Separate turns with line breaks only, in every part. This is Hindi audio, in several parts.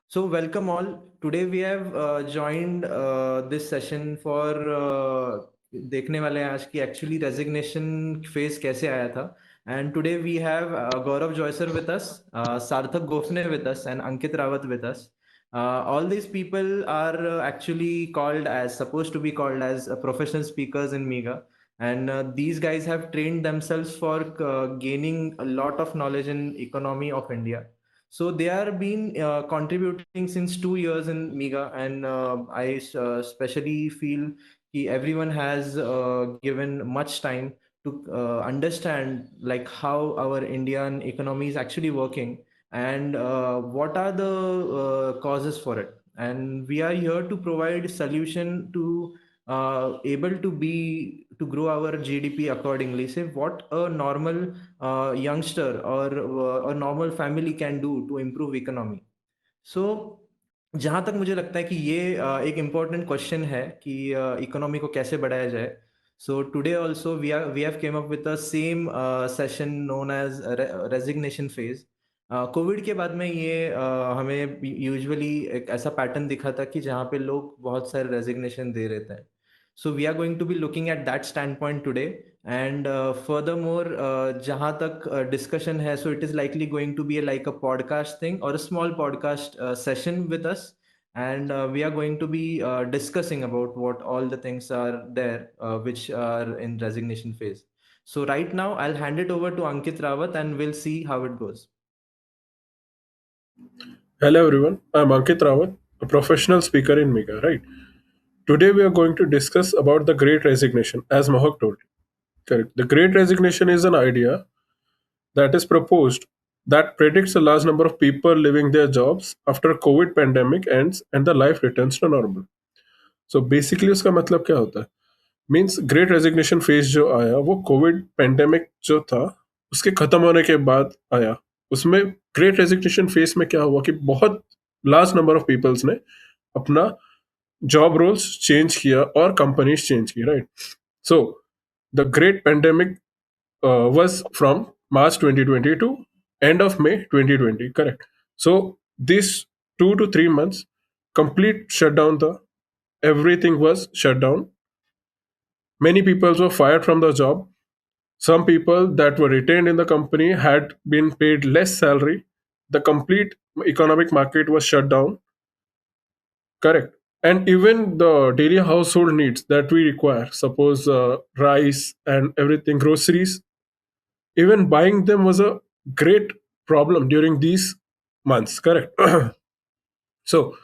So, welcome all. Today we have joined this session for देखने वाले हैं आज की actually resignation phase कैसे आया था. And today we have Gaurav Joycer with us, Sarthak Gofne with us, and Ankit Rawat with us. All these people are actually called as supposed to be called as professional speakers in Mega. And these guys have trained themselves for gaining a lot of knowledge in economy of India. So they are been contributing since 2 years in Miga, and I especially feel कि everyone has given much time to understand like how our Indian economy is actually working and what are the causes for it. And we are here to provide solution to able to be to grow our GDP accordingly. Say what a normal youngster or a normal family can do to improve economy. So जहाँ तक मुझे लगता है कि ये एक इम्पोर्टेंट क्वेश्चन है कि इकोनॉमी को कैसे बढ़ाया जाए. So today also we have came up with the same session known as resignation phase. Covid के बाद में ये हमें यूजुअली एक ऐसा पैटर्न दिखा था कि जहाँ पे लोग बहुत सारे रेजिग्नेशन दे रहे थे. So we are going to be looking at that standpoint today. And furthermore, जहाँ तक discussion है, so it is likely going to be like a podcast thing or a small podcast session with us. And we are going to be discussing about what all the things are there which are in resignation phase. So right now, I'll hand it over to Ankit Rawat and we'll see how it goes.
Hello everyone, I'm Ankit Rawat, a professional speaker in Mega, right? Today we are going to discuss about the Great Resignation, as Mohak told. Correct. The Great Resignation is an idea that is proposed that predicts a large number of people leaving their jobs after COVID pandemic ends and the life returns to normal. So basically उसका मतलब क्या होता है? मीन्स ग्रेट रेजिग्नेशन फेज जो आया वो कोविड पेंडेमिक जो था उसके खत्म होने के बाद आया. उसमें ग्रेट रेजिग्नेशन फेज में क्या हुआ कि बहुत लार्ज नंबर ऑफ पीपल्स ने अपना जॉब रोल्स चेंज किया और कंपनीज चेंज की, right? So the great pandemic was from March 2020 to end of May 2020, correct? So these 2 to 3 months complete shutdown, the everything was shut down. Many people were fired from the job. Some people that were retained in the company had been paid less salary. The complete economic market was shut down. Correct. And even the daily household needs that we require, suppose rice and everything, groceries, even buying them was a great problem during these months. Correct. So,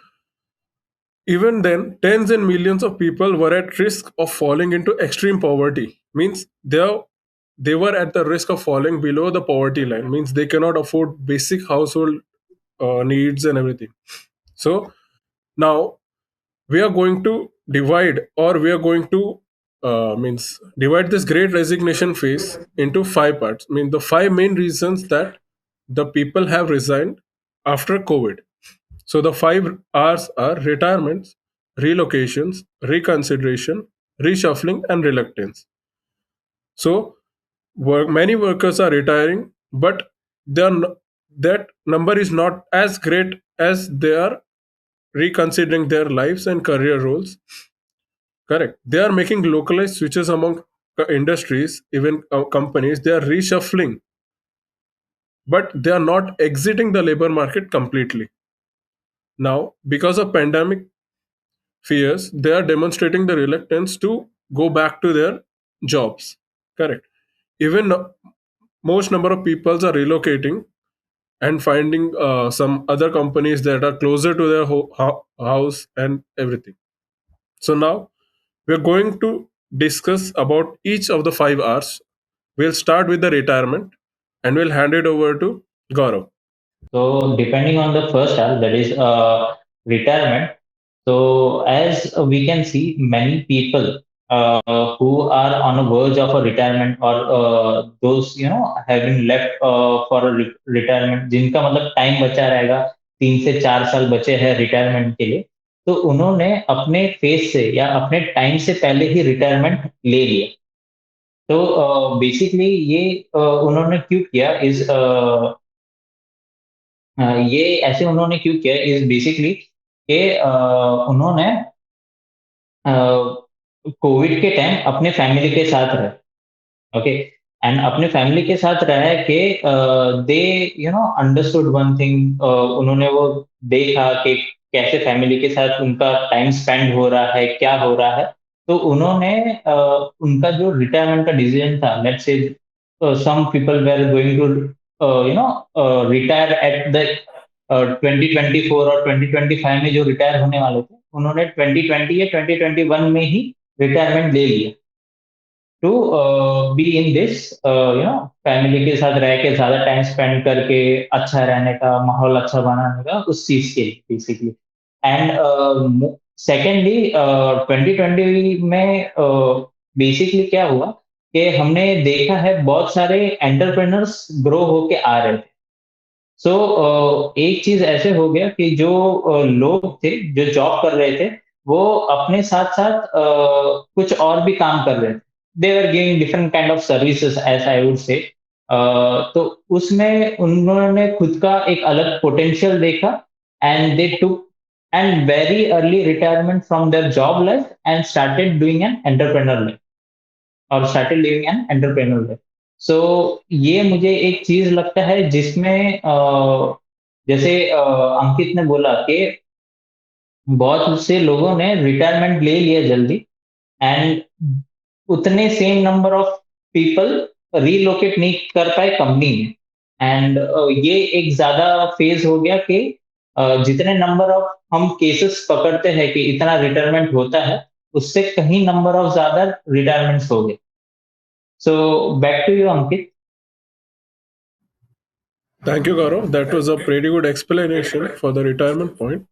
even then, tens and millions of people were at risk of falling into extreme poverty. Means they were at the risk of falling below the poverty line. Means they cannot afford basic household needs and everything. So now we are going to divide, or we are going to means divide this great resignation phase into 5 parts. I mean the 5 main reasons that the people have resigned after COVID. So the 5 R's are retirements, relocations, reconsideration, reshuffling, and reluctance. So many workers are retiring, but that number is not as great as they are reconsidering their lives and career roles. Correct. They are making localized switches among industries, even companies. They are reshuffling, but they are not exiting the labor market completely. Now, because of pandemic fears, they are demonstrating the reluctance to go back to their jobs. Correct. Even most number of peoples are relocating and finding some other companies that are closer to their house and everything. So now we're going to discuss about each of the 5 R's. We'll start with the retirement and we'll hand it over to Gaurav.
So depending on the first R, that is retirement. So as we can see, many people who are on a verge of a retirement or those have been left for a retirement, जिनका मतलब टाइम बचा रहेगा 3 से 4 साल बचे हैं रिटायरमेंट के लिए, तो उन्होंने अपने फेस से या अपने टाइम से पहले ही रिटायरमेंट ले लिया. तो बेसिकली ये उन्होंने क्यों किया इस ये ऐसे उन्होंने क्यों किया इज बेसिकली कि उन्होंने कोविड के टाइम अपने फैमिली के साथ रहे, ओके, एंड अपने फैमिली के साथ रह के दे अंडरस्टूड वन थिंग, उन्होंने वो देखा कि कैसे फैमिली के साथ उनका टाइम स्पेंड हो रहा है, क्या हो रहा है। तो उन्होंने उनका जो रिटायरमेंट का डिसीजन था, let's say some people were going to retire at the 2024 और 2025 में जो रिटायर होने वाले थे, उन्होंने 2020 या 2021 में ही रिटायरमेंट ले लिया to be in this family के साथ रह के ज्यादा टाइम स्पेंड करके अच्छा रहने का माहौल अच्छा बनाने का उस चीज के बेसिकली। एंड सेकेंडली 2020 में बेसिकली क्या हुआ कि हमने देखा है बहुत सारे एंटरप्रेन्योर्स ग्रो होके आ रहे थे। सो एक चीज ऐसे हो गया कि जो लोग थे जो जॉब कर रहे थे, वो अपने साथ साथ कुछ और भी काम कर रहे थे। They are giving different kind of services as I would say. तो उसमें उन्होंने खुद का एक अलग पोटेंशियल देखा, and they took and very early retirement from their job life and started doing an entrepreneur life और started living an entrepreneur life. So ये मुझे एक चीज लगता है जिसमें जैसे अंकित ने बोला कि बहुत से लोगों ने रिटायरमेंट ले लिया जल्दी, एंड उतने same number of people relocate नहीं कर पाए कंपनी में। एंड ये एक ज्यादा फेज हो गया कि जितने नंबर ऑफ हम केसेस पकड़ते हैं कि इतना रिटायरमेंट होता है, उससे कहीं नंबर ऑफ ज्यादा रिटायरमेंट्स हो गए। So back to you Ankit.
Thank you, Gaurav. That was a pretty good explanation for the retirement point.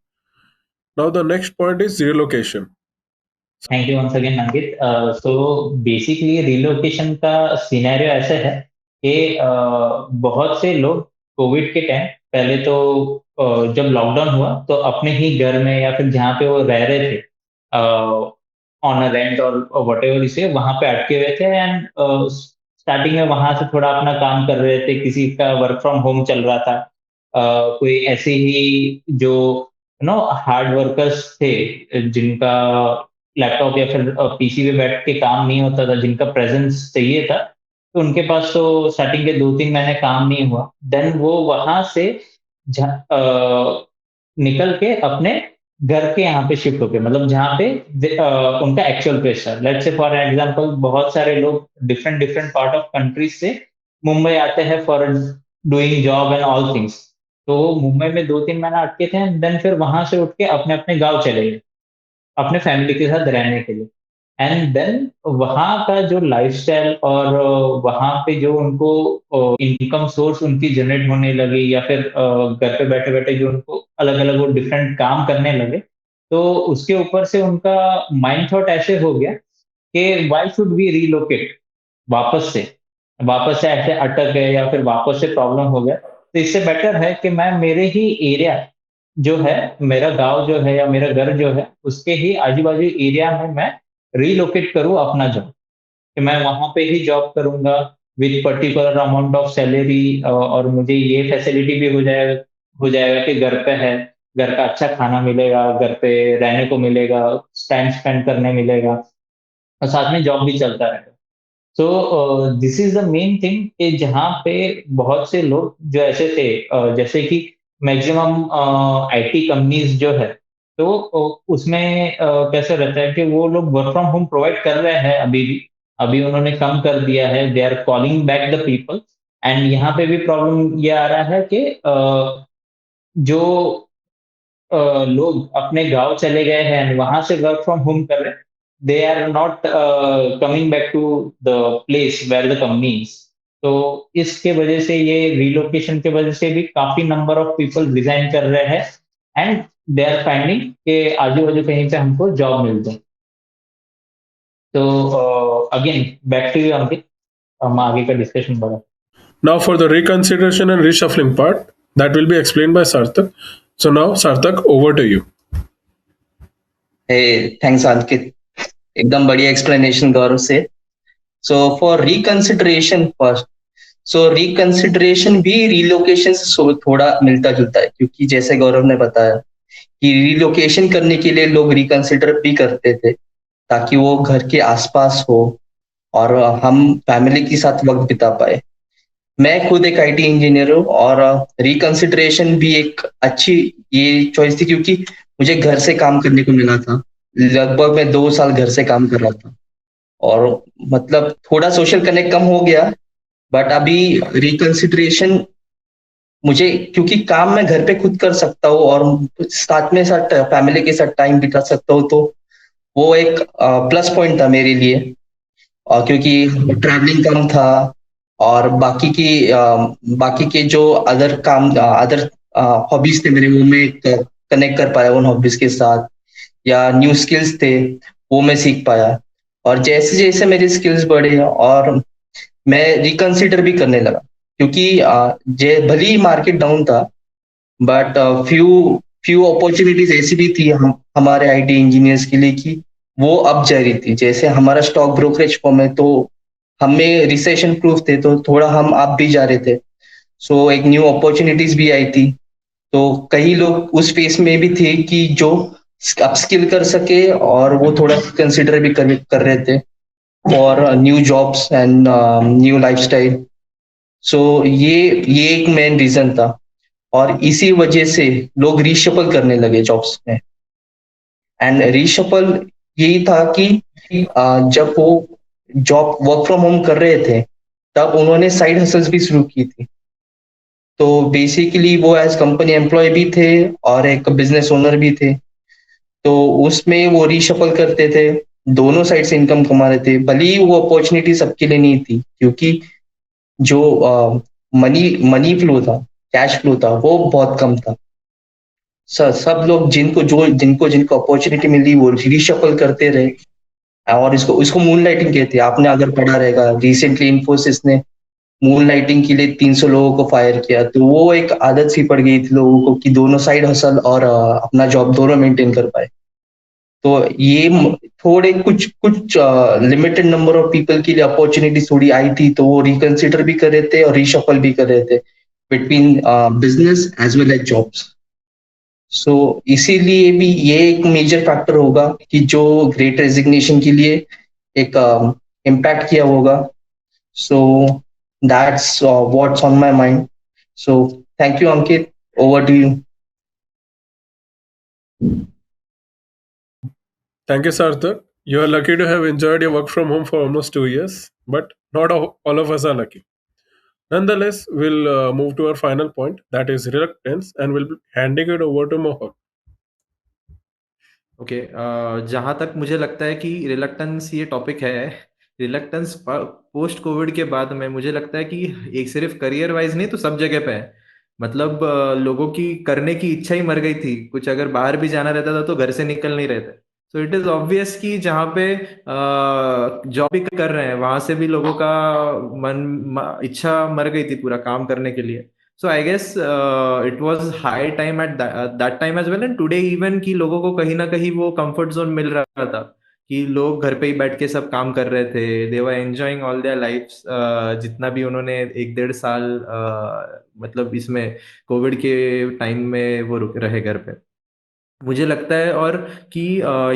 Now, the next point is relocation.
Thank you once again Ankit. So basically relocation का सिनेरियो ऐसे है कि बहुत से लोग कोविड के टाइम पहले तो जब लॉकडाउन हुआ तो अपने ही घर में या फिर जहाँ पे वो रह रहे थे ऑन अ रेंट और वट एवर इसे वहां पे अटके हुए थे। एंड स्टार्टिंग में वहां से थोड़ा अपना काम कर रहे थे, किसी का वर्क फ्रॉम होम चल रहा था, कोई ऐसे ही जो हार्ड वर्कर्स थे जिनका लैपटॉप या फिर पीसी पे बैठ के काम नहीं होता था, जिनका प्रेजेंस चाहिए था, तो उनके पास तो स्टार्टिंग के 2-3 महीने काम नहीं हुआ। देन वो वहां से निकल के अपने घर के यहाँ पे शिफ्ट होके, मतलब जहाँ पे उनका एक्चुअल प्लेस था। लेट्स से फॉर एग्जांपल बहुत सारे लोग different different part of countries से मुंबई आते हैं for doing job and all things. तो वो मुंबई में 2-3 महीना अटके थे, देन फिर वहां से उठ के अपने अपने गाँव चले गए अपने फैमिली के साथ रहने के लिए। एंड देन वहाँ का जो लाइफस्टाइल और वहाँ पे जो उनको इनकम सोर्स उनकी जनरेट होने लगी, या फिर घर पे बैठे बैठे जो उनको अलग अलग वो डिफरेंट काम करने लगे, तो उसके ऊपर से उनका माइंड थॉट ऐसे हो गया कि वाई शुड वी रीलोकेट वापस से ऐसे अटक गए या फिर वापस से प्रॉब्लम हो गया, तो इससे बेटर है कि मैं मेरे ही एरिया जो है, मेरा गांव जो है या मेरा घर जो है, उसके ही आजू बाजू एरिया में मैं रीलोकेट करूँ अपना जॉब, कि मैं वहां पे ही जॉब करूंगा with particular amount of salary, और मुझे ये फैसिलिटी भी हो जाएगा कि घर पे है, घर का अच्छा खाना मिलेगा, घर पे रहने को मिलेगा, टाइम स्पेंड करने मिलेगा, और साथ में जॉब भी चलता रहेगा। So this is the main thing कि जहाँ पे बहुत से लोग जो ऐसे थे, जैसे कि मैक्सिमम आईटी कंपनीज जो है, तो उसमें कैसे रहता है कि वो लोग वर्क फ्रॉम होम प्रोवाइड कर रहे हैं अभी भी। अभी उन्होंने कम कर दिया है, they are calling back the people. And यहाँ पे भी प्रॉब्लम ये आ रहा है कि जो लोग अपने गांव चले गए हैं and वहां से वर्क फ्रॉम होम कर रहे हैं, they are not coming back to the place where the company is. तो इसके वजह से ये रिलोकेशन के वजह से भी काफी नंबर ऑफ पीपल रिजाइन कर रहे हैं, एंड दे आर फाइंडिंग कि आजू बाजू कहीं पे हमको जॉब मिल जाए। तो अगेन बैक टू यू अंकित, हम आगे का डिस्कशन बढ़ा।
Now, for the reconsideration and reshuffling part, that will be explained by Sarthak. So, now, Sarthak, over to you.
Hey, thanks Ankit. एकदम बढ़िया explanation गौरव से. So for reconsideration first, so reconsideration भी रिलोकेशन से थोड़ा मिलता जुलता है, क्योंकि जैसे गौरव ने बताया कि रिलोकेशन करने के लिए लोग रिकंसिडर भी करते थे ताकि वो घर के आसपास हो और हम फैमिली के साथ वक्त बिता पाए। मैं खुद एक आईटी इंजीनियर हूँ और रिकंसिडरेशन भी एक अच्छी ये चॉइस थी, क्योंकि मुझे घर से काम करने को मिला था। लगभग मैं 2 साल घर से काम कर रहा था और मतलब थोड़ा सोशल कनेक्ट कम हो गया, बट अभी रिकंसिडरेशन मुझे, क्योंकि काम मैं घर पे खुद कर सकता हूँ और साथ फैमिली के साथ टाइम बिता सकता हूँ, तो वो एक प्लस पॉइंट था मेरे लिए। और क्योंकि ट्रैवलिंग कम था और बाकी के जो अदर हॉबीज थे मेरे, वो मैं कनेक्ट कर पाया उन हॉबीज के साथ, या न्यू स्किल्स थे वो मैं सीख पाया। और जैसे जैसे मेरी स्किल्स बढ़े और मैं रिकंसिडर भी करने लगा, क्योंकि भले ही मार्केट डाउन था, बट फ्यू फ्यू अपॉर्चुनिटीज ऐसी भी थी हमारे आईटी इंजीनियर्स के लिए कि वो अब जा रही थी। जैसे हमारा स्टॉक ब्रोकरेज फॉर्म है, तो हमें रिसेशन प्रूफ थे, तो थोड़ा हम आप भी जा रहे थे। सो एक न्यू अपॉर्चुनिटीज भी आई थी, तो कई लोग उस फेस में भी थे कि जो अपस्किल कर सके और वो थोड़ा कंसिडर भी कर रहे थे for new jobs and new lifestyle. So ये एक मेन रीजन था, और इसी वजह से लोग रीशफल करने लगे जॉब्स में। एंड रीशफल यही था कि जब वो जॉब वर्क फ्रॉम होम कर रहे थे, तब उन्होंने साइड हसल्स भी शुरू की थी। तो बेसिकली वो एज कंपनी एम्प्लॉय भी थे और एक बिजनेस ओनर भी थे, तो उसमें वो रीशफल करते थे, दोनों साइड से इनकम कमा रहे थे। भले ही वो अपॉर्चुनिटी सबके लिए नहीं थी, क्योंकि जो मनी मनी फ्लो था, कैश फ्लो था, वो बहुत कम था। सब लोग जिनको जिनको अपॉर्चुनिटी मिली वो रीशफल करते रहे। और इसको इसको मून लाइटिंग कहते हैं, आपने अगर पढ़ा रहेगा, रिसेंटली इन्फोसिस ने मून लाइटिंग के लिए 300 लोगों को फायर किया। तो वो एक आदत सी पड़ गई थी लोगों को कि दोनों साइड हसल और अपना जॉब दोनों मेंटेन कर पाए। तो ये थोड़े कुछ कुछ लिमिटेड नंबर ऑफ पीपल के लिए अपॉर्चुनिटी थोड़ी आई थी, तो वो रिकंसिडर भी कर रहे थे और रीशफल भी कर रहे थे between business as well as jobs. So इसीलिए भी ये एक मेजर फैक्टर होगा कि जो ग्रेट रेजिग्नेशन के लिए एक इम्पैक्ट किया होगा। So that's what's on my mind. So thank you Ankit, over to you.
Thank you, Sarthak. You are lucky to have enjoyed your work from home for almost 2 years, but not all of us are lucky. Nonetheless, we'll move to our final point, that is reluctance, and we'll be handing it over to Mohak.
Okay, जहाँ तक मुझे लगता है कि रिलक्टेंस ये टॉपिक है, रिलक्टेंस पोस्ट कोविड के बाद में मुझे लगता है कि एक सिर्फ करियर वाइज नहीं तो सब जगह पे है। मतलब लोगों की करने की इच्छा ही मर गई थी, कुछ अगर बाहर भी जाना रहता था तो घर से निकल नहीं रहे थे। सो इट इज ऑब्वियस कि जहाँ पे जॉब भी कर रहे हैं वहां से भी लोगों का इच्छा मर गई थी पूरा काम करने के लिए। So I guess it was high time at that time as well and today even कि लोगों को कहीं ना कहीं वो comfort zone मिल रहा था कि लोग घर पे ही बैठ के सब काम कर रहे थे। They were enjoying all their lives, जितना भी उन्होंने 1-1.5 साल मतलब इसमें कोविड के टाइम में वो रुक रहे घर पे, मुझे लगता है। और कि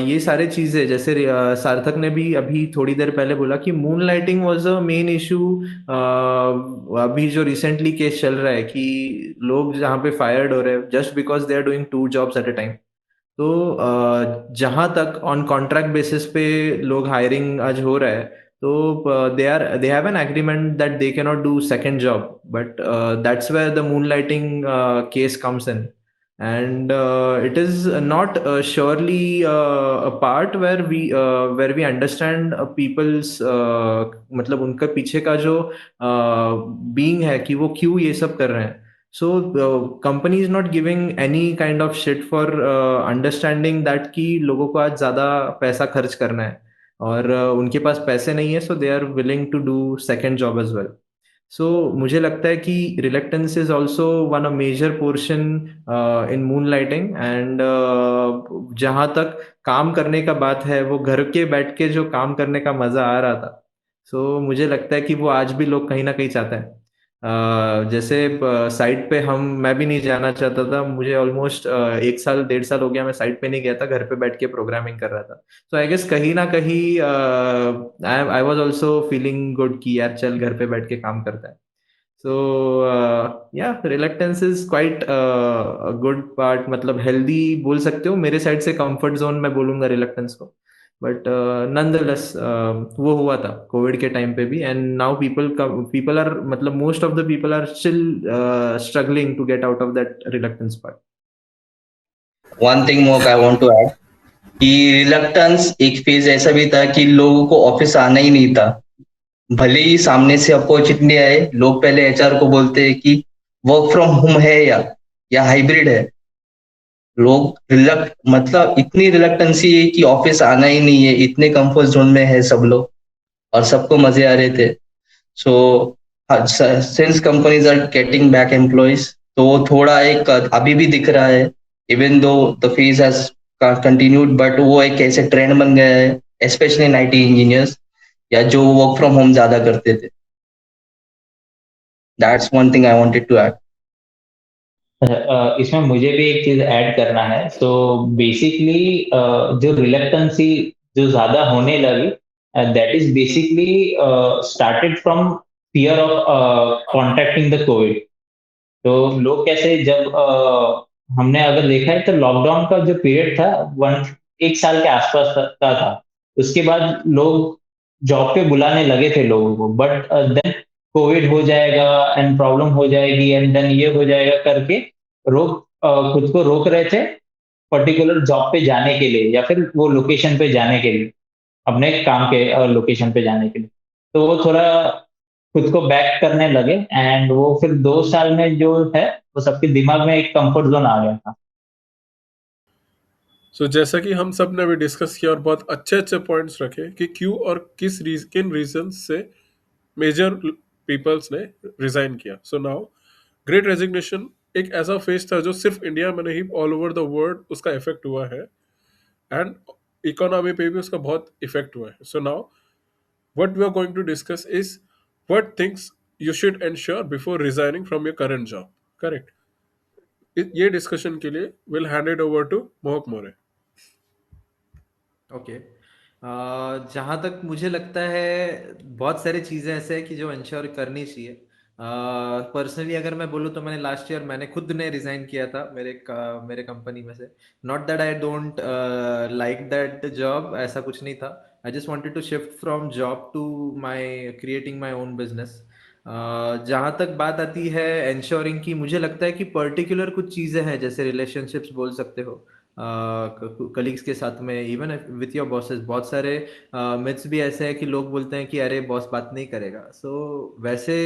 ये सारे चीजें जैसे सार्थक ने भी अभी थोड़ी देर पहले बोला कि moon lighting was a main issue. अभी जो रिसेंटली केस चल रहा है कि लोग जहाँ पे फायर्ड हो रहे हैं just because they are doing 2 jobs at a time. तो जहाँ तक ऑन कॉन्ट्रैक्ट बेसिस पे लोग हायरिंग आज हो रहा है, तो they have an agreement that they can not do second job, but that's where the moonlighting case comes in. And it is not surely a part where we understand people's मतलब उनका पीछे का जो बीइंग है कि वो क्यों ये सब कर रहे हैं। So company is not giving any kind of shit for understanding that कि लोगों को आज ज्यादा पैसा खर्च करना है और उनके पास पैसे नहीं है, so they are willing to do second job as well. So मुझे लगता है कि reluctance is also one a major portion in moon lighting. And जहाँ तक काम करने का बात है, वो घर के बैठ के जो काम करने का मजा आ रहा था, सो मुझे लगता है कि वो आज भी लोग कहीं ना कहीं चाहते हैं। जैसे साइट पे मैं भी नहीं जाना चाहता था, मुझे ऑलमोस्ट 1 साल 1.5 साल हो गया मैं साइट पे नहीं गया था, घर पे बैठ के प्रोग्रामिंग कर रहा था। सो आई गेस कहीं ना कहीं I I was also feeling good कि यार चल घर पे बैठ के काम करता है। So yeah, reluctance is quite a good part, मतलब healthy बोल सकते हो, मेरे साइड से comfort zone मैं बोलूंगा reluctance को। But nonetheless वो हुआ था कोविड के टाइम पे भी, and now people are मतलब most of the people are still struggling to get out of that reluctance part.
One thing more I want to add कि रिलक्टेंस एक फेज ऐसा भी था कि लोगों को ऑफिस आना ही नहीं था। भले ही सामने से अपॉर्चुनिटी आए, लोग पहले एचआर को बोलते हैं कि वर्क फ्रॉम होम है या हाइब्रिड है। लोग मतलब इतनी रिलक्टेंसी है कि ऑफिस आना ही नहीं है, इतने कंफर्ट जोन में है सब लोग और सबको मजे आ रहे थे। So since companies are getting back employees, तो वो थोड़ा एक अभी भी दिख रहा है, even though the phase has continued, but वो एक ऐसे ट्रेंड बन गया है स्पेशली इन आईटी इंजीनियर्स या जो वर्क फ्रॉम होम ज्यादा करते थे। That's one thing I wanted to add.
इसमें मुझे भी एक चीज ऐड करना है। सो बेसिकली जो रिलेक्टेंसी जो ज्यादा होने लगी, that is basically started from fear of contracting the Covid. तो लोग कैसे, जब हमने अगर देखा है तो लॉकडाउन का जो पीरियड था वन 1 साल के आसपास का था। उसके बाद लोग जॉब पे बुलाने लगे थे लोगों को, बट देन कोविड हो जाएगा एंड प्रॉब्लम हो जाएगी एंड देन ये हो जाएगा करके खुद को रोक रहे थे पर्टिकुलर जॉब पे जाने के लिए या फिर वो लोकेशन पे जाने के लिए, अपने काम के लोकेशन पे जाने के लिए। तो वो थोड़ा खुद को बैक करने लगे एंड वो फिर 2 साल में जो है वो सबके दिमाग में एक कंफर्ट जोन आ गया था।
सो जैसा कि हम सब ने भी डिस्कस किया और बहुत अच्छे अच्छे पॉइंट्स रखे कि क्यों और किन रीजन से मेजर पीपल्स ने रिजाइन किया। सो नाउ ग्रेट रेजिग्नेशन एक ऐसा फेज था जो सिर्फ इंडिया में नहीं ऑल ओवर द वर्ल्ड उसका इफेक्ट हुआ है, एंड इकोनॉमी पे भी उसका बहुत इफेक्ट हुआ है। So now what we are going to discuss is what things you should ensure before resigning from your current job. Correct. ये डिस्कशन के लिए will hand it over to Mohak More.
Okay, जहाँ तक मुझे लगता है बहुत सारी चीज़ें ऐसे हैं कि जो इंश्योर करनी चाहिए। पर्सनली अगर मैं बोलूँ तो मैंने लास्ट ईयर मैंने खुद ने रिज़ाइन किया था मेरे कंपनी में से। Not that I don't like that job, ऐसा कुछ नहीं था। I just wanted to shift from job to my creating my own business. जहाँ तक बात आती है इंश्योरिंग की, मुझे लगता है कि पर्टिकुलर कुछ चीज़ें हैं जैसे रिलेशनशिप्स बोल सकते हो कलीग्स के साथ में, इवन विथ योर बॉसेस। बहुत सारे मिथ्स भी ऐसे हैं कि लोग बोलते हैं कि अरे बॉस बात नहीं करेगा। वैसे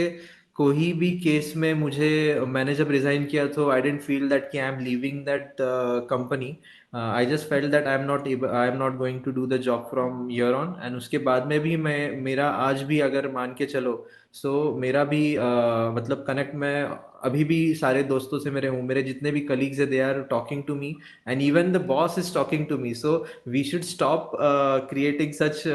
कोई भी केस में मैंने जब रिजाइन किया तो आई डेंट फील दैट कि I am leaving that company. I just felt that I am not going to do the job from here on. And उसके बाद में भी मेरा आज भी अगर मान के चलो, मेरा भी मतलब कनेक्ट मैं अभी भी सारे दोस्तों से मेरे जितने भी कलीग्स है they are talking to me, and even the boss is talking to me. So we should stop creating such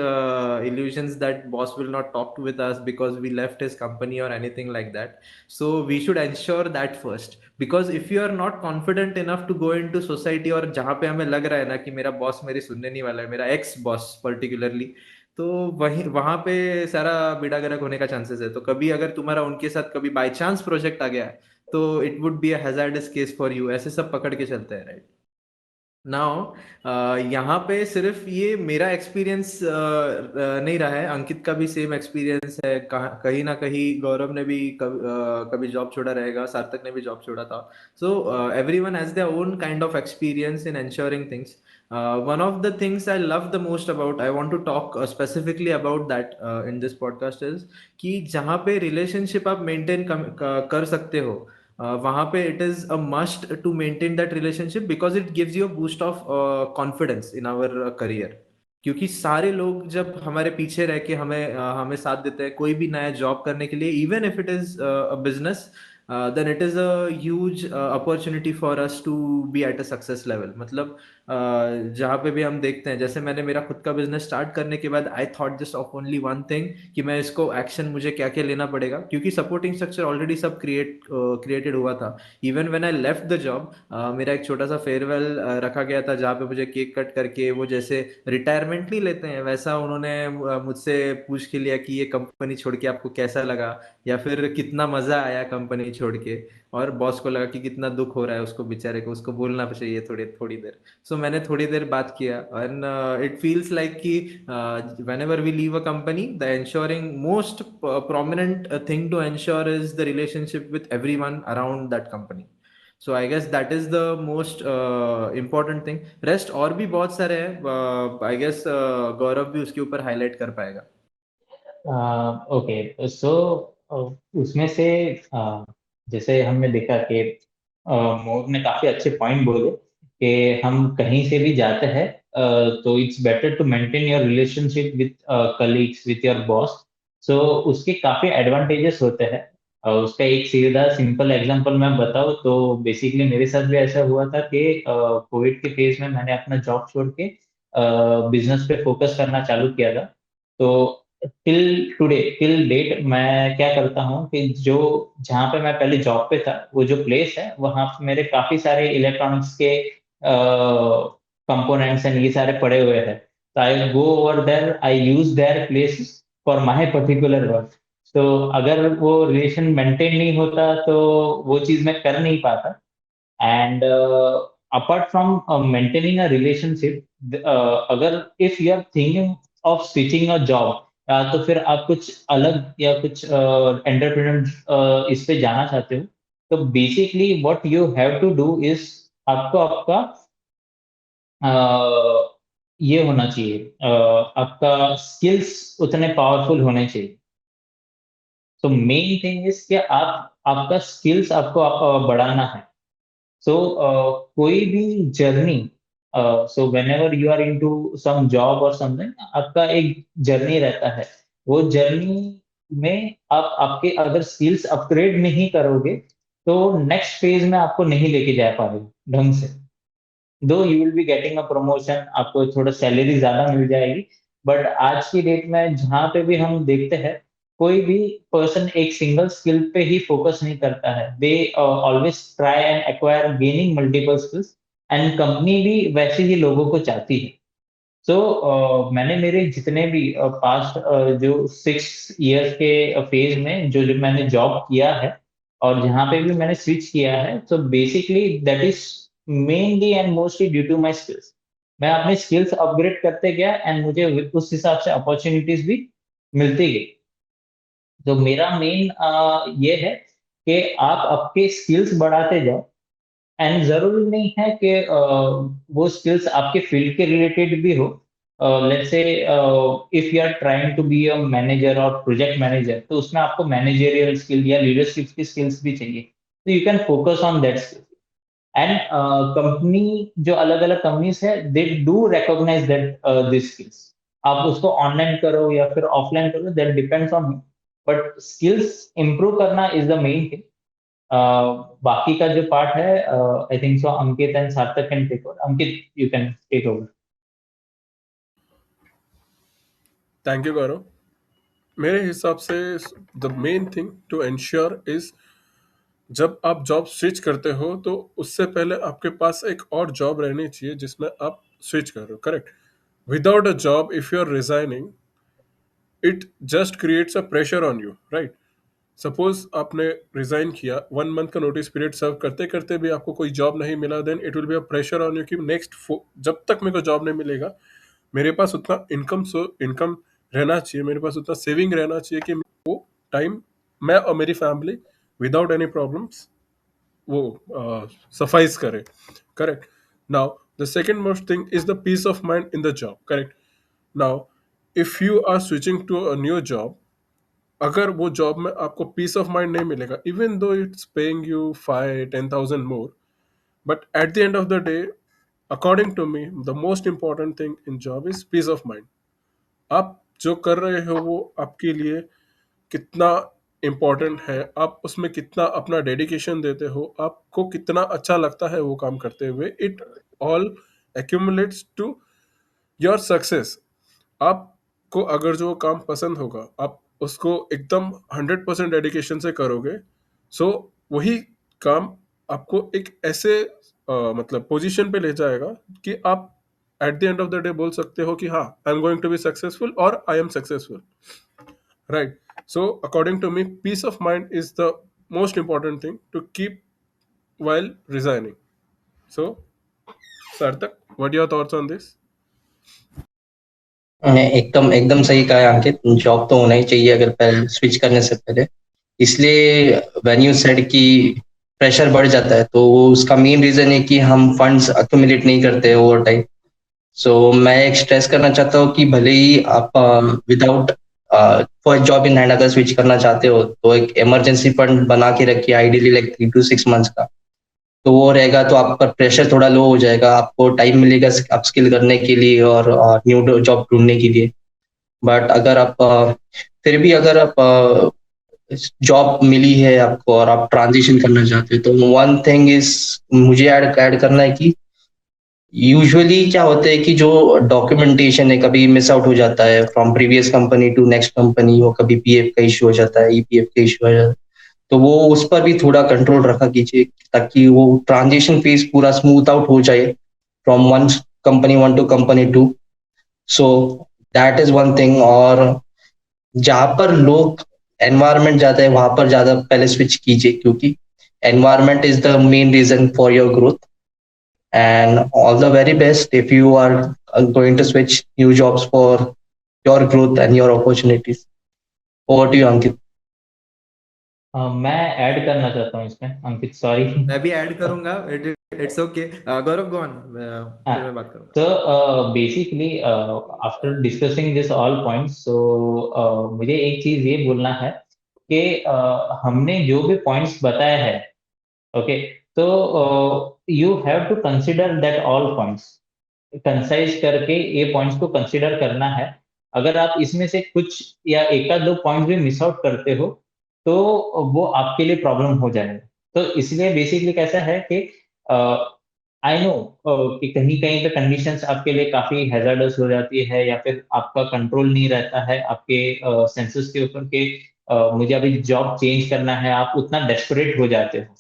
illusions that boss will not talk with us because we left his company or anything like that. So we should ensure that first, because if you are not confident enough to go into society, और जहाँ पे हमें लग रहा है ना कि मेरा बॉस मेरी सुनने नहीं वाला है, मेरा एक्स बॉस पर्टिकुलरली, तो वहां पे सारा बेड़ा गर्क होने का चांसेस है। तो कभी अगर तुम्हारा उनके साथ कभी बाय चांस प्रोजेक्ट आ गया तो it would be a hazards case for you. ऐसे सब पकड़ के चलते हैं, राइट? नाउ यहाँ पे सिर्फ ये मेरा एक्सपीरियंस नहीं रहा है, अंकित का भी सेम एक्सपीरियंस है। कहीं ना कहीं गौरव ने भी कभी जॉब छोड़ा रहेगा, सार्थक ने भी जॉब छोड़ा था। So everyone has their own kind of experience in ensuring things. One of the things I love the most about, I want to talk specifically about that in this podcast is कि जहाँ पे रिलेशनशिप आप मेंटेन कर सकते हो, वहां पे it is a must to maintain that relationship, because it gives you a boost of confidence in our career. क्योंकि सारे लोग जब हमारे पीछे रह के हमें साथ देते हैं कोई भी नया जॉब करने के लिए, even if it is a business, then it is a huge opportunity for us to be at a success level. मतलब जहाँ पे भी हम देखते हैं, जैसे मैंने मेरा खुद का बिजनेस स्टार्ट करने के बाद I thought just of only one thing कि मैं इसको एक्शन मुझे क्या क्या लेना पड़ेगा, क्योंकि सपोर्टिंग स्ट्रक्चर ऑलरेडी सब क्रिएटेड हुआ था. Even when I left the job, मेरा एक छोटा सा फेयरवेल रखा गया था, जहाँ पे मुझे केक कट करके, वो जैसे रिटायरमेंट नहीं लेते हैं वैसा उन्होंने मुझसे पूछ के लिया कि ये कंपनी छोड़ के आपको कैसा लगा, या फिर कितना मजा आया कंपनी छोड़ के. और बॉस को लगा कि कितना दुख हो रहा है उसको बेचारे को, उसको बोलना चाहिए थोड़ी थोड़ी देर. सो मैंने थोड़ी देर बात किया, एंड इट फील्स लाइक कि whenever we leave a company, the ensuring most prominent thing to ensure is the relationship with everyone around that company. So I guess that is the most important thing. Rest और भी बहुत सारे हैं, I guess गौरव भी उसके ऊपर highlight कर पाएगा.
ओके, सो उसमें से जैसे हमने देखा कि मोर ने काफी अच्छे पॉइंट बोले कि हम कहीं से भी जाते हैं, तो it's better to maintain your relationship with colleagues, with your boss. So उसके काफी एडवांटेजेस होते हैं. उसका एक सीधा सिंपल एग्जांपल मैं बताऊं तो बेसिकली मेरे साथ भी ऐसा हुआ था कि कोविड के फेज में मैंने अपना जॉब छोड़ के बिजनेस पे फोकस करना चालू किया था. तो टिल डेट मैं क्या करता हूँ कि जो जहाँ पे मैं पहले जॉब पे था, वो जो प्लेस है वहाँ पे मेरे काफी सारे इलेक्ट्रॉनिक्स के कंपोनेंट्स एंड ये सारे पड़े हुए हैं. तो I go over there, I use their place for my particular work. तो अगर वो रिलेशन मेंटेन नहीं होता तो वो चीज मैं कर नहीं पाता. And apart from maintaining a relationship, अगर if you are thinking of switching a job, तो फिर आप कुछ अलग या कुछ एंटरप्रेन्योर इस पे जाना चाहते हो, तो basically what you have to do is आपको आपका ये होना चाहिए, आपका स्किल्स उतने पावरफुल होने चाहिए. तो मेन थिंग इज कि आप आपका स्किल्स आपको बढ़ाना है. So, कोई भी journey, so whenever you are into some job और समथिंग, आपका एक जर्नी रहता है. वो जर्नी में आप आपके अगर स्किल्स अपग्रेड नहीं करोगे तो नेक्स्ट फेज में आपको नहीं लेके जा पाओगे ढंग से. दो you will be getting a promotion, आपको थोड़ा सैलरी ज्यादा मिल जाएगी, बट आज की डेट में जहाँ पे भी हम देखते हैं, कोई भी पर्सन एक सिंगल स्किल पे ही फोकस नहीं करता है. They always try and acquire gaining multiple skills, and company भी वैसे ही लोगों को चाहती है. सो मैंने मेरे जितने भी पास्ट जो 6 इयर्स के फेज में जो जो मैंने जॉब किया है और जहाँ पे भी मैंने स्विच किया है, so basically that is mainly and mostly due to my skills. मैं अपने स्किल्स अपग्रेड करते गया एंड मुझे उस हिसाब से अपॉर्चुनिटीज भी मिलती गई. तो मेरा मेन ये है कि आप आपके स्किल्स बढ़ाते जाओ. एंड जरूरी नहीं है कि वो स्किल्स आपके फील्ड के रिलेटेड भी हो. Let's say if you are trying to be a manager और प्रोजेक्ट मैनेजर, तो उसमें आपको मैनेजरियल स्किल या लीडरशिप की स्किल्स भी चाहिए. तो you can focus on that skill. And company जो अलग अलग कंपनीज है, they do recognise that this skills. आप उसको ऑनलाइन करो या फिर ऑफलाइन करो, that depends on you. But skills improve करना इज द मेन थिंग. बाकी का जो पार्ट है, I think so Ankit and Sarthak can take over. Ankit, you can take over.
Thank you Gaurav. मेरे हिसाब से the main thing to ensure is, जब आप जॉब स्विच करते हो तो उससे पहले आपके पास एक और जॉब रहनी चाहिए जिसमें आप स्विच कर रहे हो, correct. Without a job, if you are resigning, it just creates a pressure on you, right. Suppose आपने रिजाइन किया, 1 मंथ का नोटिस पीरियड सर्व करते करते भी आपको कोई जॉब नहीं मिला, then it will be a pressure on you कि नेक्स्ट जब तक मेरे को जॉब नहीं मिलेगा, मेरे पास उतना इनकम रहना चाहिए, मेरे पास उतना सेविंग रहना चाहिए कि वो टाइम मैं और मेरी फैमिली विदाउट एनी प्रॉब्लम्स वो सफाइज करे, correct. Now the second most thing is the peace of mind in the job, correct. Now if you are switching to a new job, अगर वो जॉब में आपको पीस ऑफ माइंड नहीं मिलेगा, even though it's paying you 5-10,000 more, but at the end of the day, according to me, the most important thing in job is peace of mind. आप जो कर रहे हो वो आपके लिए कितना इम्पोर्टेंट है, आप उसमें कितना अपना डेडिकेशन देते हो, आपको कितना अच्छा लगता है वो काम करते हुए, it all accumulates to your success. आपको अगर जो काम पसंद होगा, आप उसको एकदम 100% डेडिकेशन से करोगे, सो वही काम आपको एक ऐसे मतलब पोजीशन पे ले जाएगा कि आप at the end of the day बोल सकते हो कि हाँ, I am going to be successful और I am successful, right? So according to me, peace of mind is the most important thing to keep while resigning. So Sarthak, what are your thoughts on this?
एकदम एकदम सही कहा है अंकित। जॉब तो होना ही चाहिए अगर पहले स्विच करने से पहले। इसलिए व्हेन यू सेड कि प्रेशर बढ़ जाता है, तो वो उसका मेन रीजन है कि हम फंड्स अक्यूमुलेट नहीं करते ओवर टाइम। सो मैं एक स्ट्रेस करना चाहता हूँ कि भले ही आप without first job in hand अगर स्विच करना चाहते हो, तो एक इमरजेंसी फंड बना के रखिए, आइडियली लाइक 3 to 6 months का। तो वो रहेगा तो आपका प्रेशर थोड़ा लो हो जाएगा, आपको टाइम मिलेगा अपस्किल करने के लिए और न्यू जॉब ढूंढने के लिए। बट अगर आप फिर भी अगर आप जॉब मिली है आपको और आप ट्रांजिशन करना चाहते हो, तो वन थिंग इज मुझे ऐड करना है कि यूजुअली क्या होता है कि जो डॉक्यूमेंटेशन है कभी मिस आउट हो जाता है from previous company to next company, वो कभी पीएफ का इशू हो जाता है, ईपीएफ का इशू हो जाता है। तो वो उस पर भी थोड़ा कंट्रोल रखा कीजिए ताकि वो ट्रांजिशन फेज पूरा स्मूथ आउट हो जाए from one to company to. So that is one thing. और जहां पर लोग एनवायरमेंट ज्यादा है वहां पर ज्यादा पहले स्विच कीजिए, क्योंकि environment is the main reason for your growth. And all the very best if you are going to switch new jobs for your growth and your opportunities. Over to you, Ankit.
मैं ऐड करना चाहता हूँ इसमें, अंकित सॉरी।
मैं भी ऐड करूंगा, it's okay. Gaurav go on, फिर मैं बात करूंगा।
So basically, after discussing this all points, so मुझे एक चीज ये बोलना है कि हमने जो भी पॉइंट्स बताए हैं, ओके, तो you have to consider that all points, concise करके ये पॉइंट्स को कंसिडर करना है। अगर आप इसमें से कुछ या एक आध दो पॉइंट भी मिस आउट करते हो, तो वो आपके लिए प्रॉब्लम हो जाएगा। तो इसलिए बेसिकली कैसा है कि आई नो कि कहीं कहीं पे कंडीशंस आपके लिए काफी हैजार्डस हो जाती है, या फिर आपका कंट्रोल नहीं रहता है आपके सेंसेस के ऊपर कि मुझे अभी जॉब चेंज करना है। आप उतना डेस्परेट हो जाते हो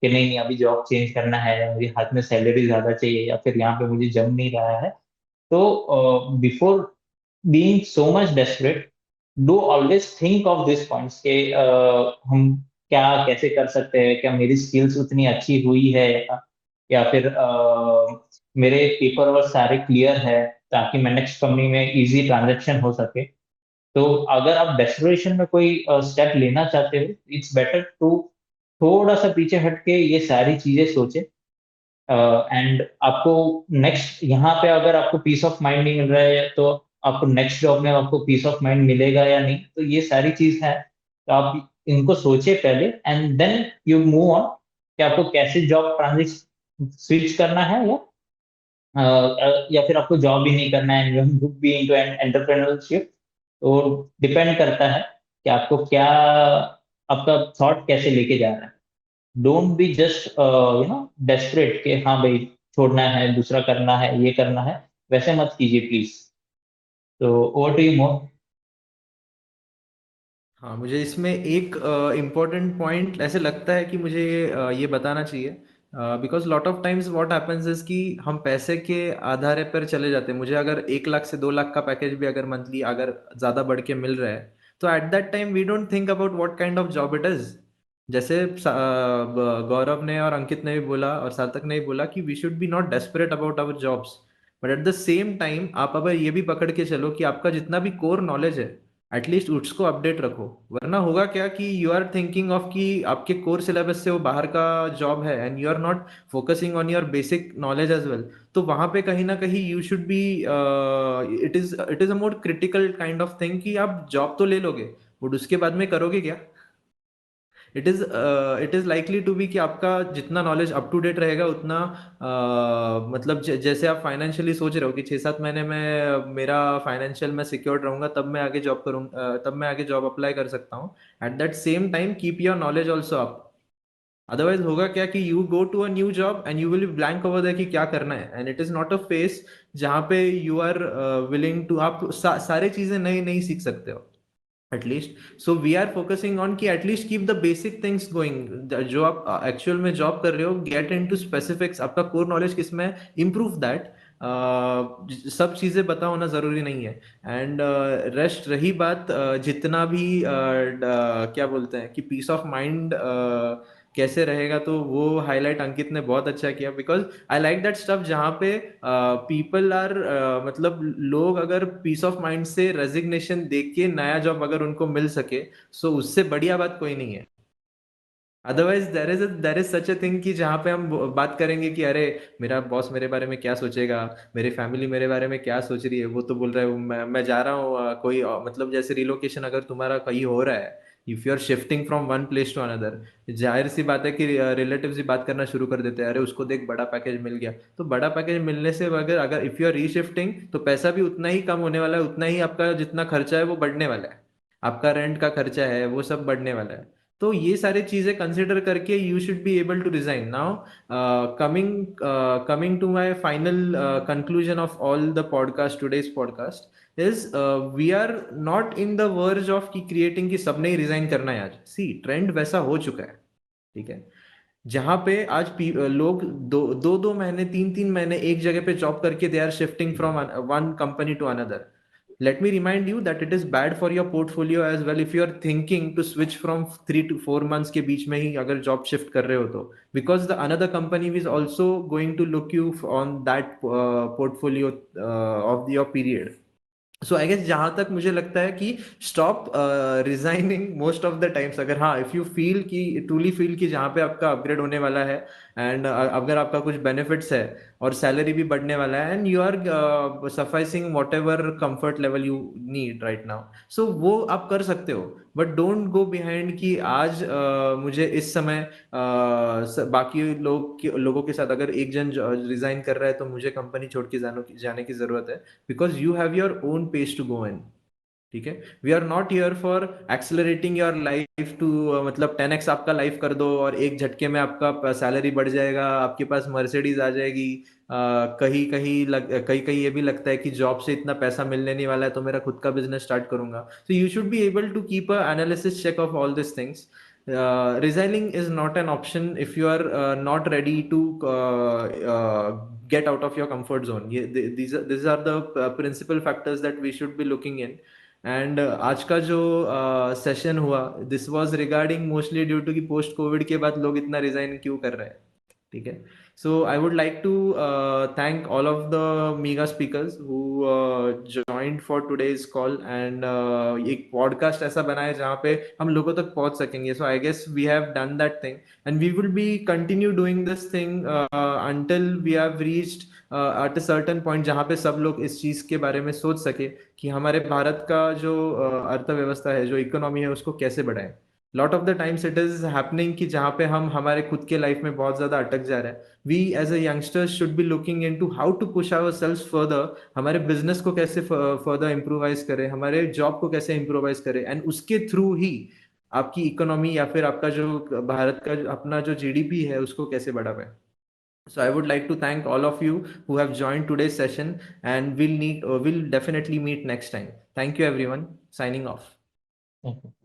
कि नहीं नहीं, अभी जॉब चेंज करना है, या मुझे हाथ में सैलरी ज्यादा चाहिए, या फिर यहाँ पे मुझे जम नहीं रहा है। तो before being so much desperate, do always think of this points के हम क्या कैसे कर सकते हैं, क्या मेरी स्किल्स उतनी अच्छी हुई है, या फिर मेरे पेपर वर्क सारे क्लियर है ताकि मैं नेक्स्ट कंपनी में इजी ट्रांजेक्शन हो सके। तो अगर आप डेस्परेशन में कोई स्टेप लेना चाहते हो, इट्स बेटर टू थोड़ा सा पीछे हट के ये सारी चीजें सोचे। एंड आपको नेक्स्ट यहाँ पे अगर आपको पीस ऑफ माइंड नहीं मिल रहा है, तो आपको नेक्स्ट जॉब में आपको पीस ऑफ माइंड मिलेगा या नहीं। तो ये सारी चीज है, तो आप इनको सोचिए पहले, and then you move on कि आपको कैसे जॉब ट्रांजिशन स्विच करना है, या फिर आपको जॉब ही नहीं करना है, यू बी इनटू एंटरप्रेन्योरशिप। तो डिपेंड करता है कि आपको क्या, आपका थॉट कैसे लेके जा रहा है। डोंट बी जस्ट डेस्परेट कि हाँ भाई छोड़ना है, दूसरा करना है, ये करना है, वैसे मत कीजिए प्लीज। तो ओवर टू यू मोर।
हाँ, मुझे इसमें एक इम्पोर्टेंट पॉइंट ऐसे लगता है कि मुझे ये बताना चाहिए, because lot of times what happens is कि हम पैसे के आधार पर चले जाते हैं। मुझे अगर 1 लाख से 2 लाख का पैकेज भी अगर मंथली अगर ज़्यादा बढ़ के मिल रहा है, तो at that time we don't think about what kind of job it is. जैसे गौरव ने और अंकित ने भी बोला और सार्थक ने भी बोला कि we should be not desperate about our jobs, but at the same time आप अगर ये भी पकड़ के चलो कि आपका जितना भी कोर नॉलेज है, एटलीस्ट उसको अपडेट रखो। वरना होगा क्या कि यू आर थिंकिंग ऑफ कि आपके कोर सिलेबस से वो बाहर का जॉब है, and you are not focusing on your basic knowledge as well. तो वहां पे कहीं ना कहीं you should be, it is a more critical kind of thing कि आप जॉब तो ले लोगे, बट उसके बाद में करोगे क्या? It is likely to be कि आपका जितना नॉलेज अप टू डेट रहेगा उतना मतलब जैसे आप फाइनेंशियली सोच रहे हो कि 6-7 महीने में मेरा फाइनेंशियल मैं सिक्योर्ड रहूंगा, तब मैं आगे जॉब करूंगा, तब मैं आगे जॉब अप्लाई कर सकता हूँ। At that same time keep your knowledge also up. Otherwise होगा क्या कि you go to a new job and you will be blank over there कि क्या करना है, and it is not a face जहाँ पे यू आर विलिंग टू आप सारे चीजें नई नई सीख सकते हो at least. So we are focusing on कि at least keep the basic things going. जो आप एक्चुअल में जॉब कर रहे हो, गेट इनटू स्पेसिफिक्स, आपका कोर नॉलेज किसमें है, इम्प्रूव दैट। सब चीजें पता होना जरूरी नहीं है। एंड रेस्ट रही बात जितना भी क्या बोलते हैं कि पीस ऑफ माइंड कैसे रहेगा, तो वो हाईलाइट अंकित ने बहुत अच्छा किया, because I like that stuff जहाँ पे पीपल आर मतलब लोग अगर पीस ऑफ माइंड से रेजिग्नेशन देख के नया जॉब अगर उनको मिल सके, सो उससे बढ़िया बात कोई नहीं है। Otherwise there is such a thing कि जहाँ पे हम बात करेंगे कि अरे मेरा बॉस मेरे बारे में क्या सोचेगा, मेरी फैमिली मेरे बारे में क्या सोच रही है, वो तो बोल रहा है मैं जा रहा हूँ कोई मतलब जैसे रिलोकेशन अगर तुम्हारा कहीं हो रहा है, if you are shifting from one place to another, जाहिर सी बात है कि रिलेटिव्स ही बात करना शुरू कर देते हैं, अरे उसको देख बड़ा पैकेज मिल गया। तो बड़ा पैकेज मिलने से अगर अगर इफ यू आर रीशिफ्टिंग, तो पैसा भी उतना ही कम होने वाला है, उतना ही आपका जितना खर्चा है वो बढ़ने वाला है, आपका रेंट का खर्चा है वो सब बढ़ने वाला है। तो ये सारी चीजें कंसिडर करके you should be able to resign now. Coming to my final conclusion of all the podcast, today's podcast is we are not in the verge of की क्रिएटिंग कि सबने ही रिजाइन करना है आज। सी ट्रेंड वैसा हो चुका है, ठीक है, जहां पे आज लोग 2-2 महीने 3-3 महीने एक जगह पे जॉब करके they are shifting from one company to another. Let me remind you that it is bad for your portfolio as well if you are thinking to switch from 3 to 4 months के बीच में ही अगर जॉब शिफ्ट कर रहे हो तो, because the another company is also going to look you on that portfolio of your period. So I guess जहां तक मुझे लगता है कि stop resigning most of the times. अगर हाँ इफ यू फील कि ट्रूली फील कि जहाँ पे आपका अपग्रेड होने वाला है, एंड अगर आपका कुछ बेनिफिट्स है और सैलरी भी बढ़ने वाला है, and you are sacrificing whatever comfort level you need right now, so वो आप कर सकते हो। बट डोंट गो बिहाइंड कि आज मुझे इस समय बाकी लोगों के साथ अगर एक जन रिजाइन कर रहा है तो मुझे कंपनी छोड़ के जाने की जरूरत है, because you have your own pace to go in. ठीक है, we are not here for accelerating your life to मतलब 10x आपका लाइफ कर दो और एक झटके में आपका सैलरी बढ़ जाएगा, आपके पास मर्सिडीज आ जाएगी। कहीं कहीं ये भी लगता है कि जॉब से इतना पैसा मिलने नहीं वाला है तो मेरा खुद का बिजनेस स्टार्ट करूंगा। So you should be able to keep a analysis check of all this things. Resigning is not an option if you are not ready to get out of your comfort zone. These are the principal factors that we should be looking in. And आज का जो सेशन हुआ, this was regarding mostly due to कि पोस्ट कोविड के बाद लोग इतना रिजाइन क्यों कर रहे हैं। ठीक है, so I would like to thank all of the mega speakers who joined for today's call, and एक पॉडकास्ट ऐसा बनाए जहाँ पे हम लोगों तक पहुंच सकेंगे। So I guess we have done that thing and we will be continue doing this thing until we have reached at a certain point जहाँ पे सब लोग इस चीज के बारे में सोच सके कि हमारे भारत का जो अर्थव्यवस्था है, जो इकोनॉमी है, उसको कैसे बढ़ाएं। Lot of the times it is happening कि जहाँ पे हम हमारे खुद के लाइफ में बहुत ज्यादा अटक जा रहे हैं। We as a youngsters should be looking into how to push our sales further, हमारे बिजनेस को कैसे फर्दर इम्प्रोवाइज करें, हमारे जॉब को कैसे इम्प्रोवाइज करें, एंड उसके थ्रू ही आपकी इकोनॉमी या फिर आपका जो भारत का अपना जो जीडीपी है उसको कैसे बढ़ावें। So I would like to thank all of you who have joined today's session, and we'll definitely meet next time. Thank you everyone. Signing off.
Thank you.